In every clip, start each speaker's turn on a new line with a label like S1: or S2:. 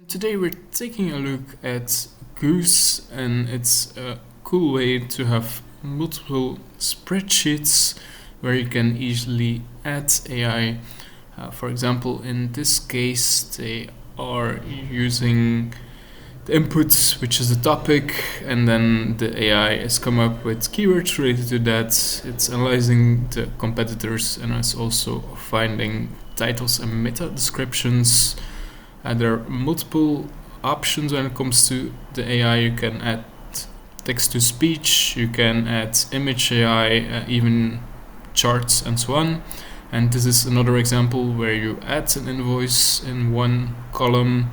S1: Today we're taking a look at Goose, and it's a cool way to have multiple spreadsheets where you can easily add AI. For example, in this case, they are using the input, which is the topic, and then the AI has come up with keywords related to that. It's analyzing the competitors and it's also finding titles and meta descriptions. There are multiple options when it comes to the AI. You can add text to speech, you can add image AI, even charts and so on. And this is another example where you add an invoice in one column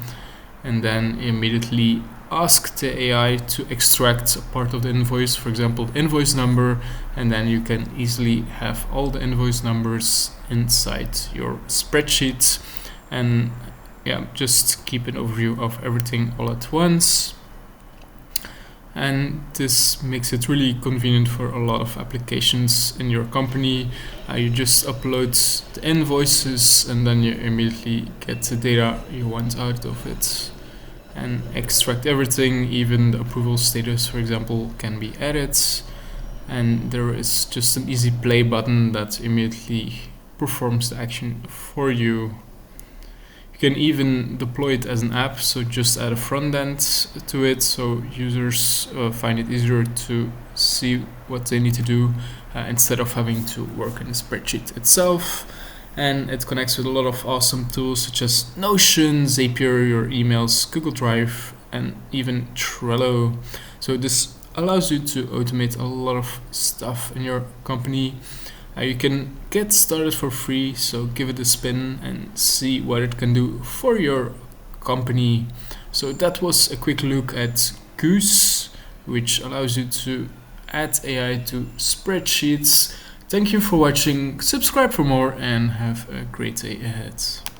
S1: and then immediately ask the AI to extract a part of the invoice, for example, the invoice number, and then you can easily have all the invoice numbers inside your spreadsheet. And just keep an overview of everything all at once. And this makes it really convenient for a lot of applications in your company. You just upload the invoices and then you immediately get the data you want out of it and extract everything. Even the approval status, for example, can be added. And there is just an easy play button that immediately performs the action for you. You can even deploy it as an app, so just add a front end to it so users find it easier to see what they need to do instead of having to work in the spreadsheet itself. And it connects with a lot of awesome tools such as Notion, Zapier, your emails, Google Drive, and even Trello. So this allows you to automate a lot of stuff in your company. You can get started for free, so give it a spin and see what it can do for your company. So that was a quick look at Goose, which allows you to add AI to spreadsheets. Thank you for watching, subscribe for more, and have a great day ahead.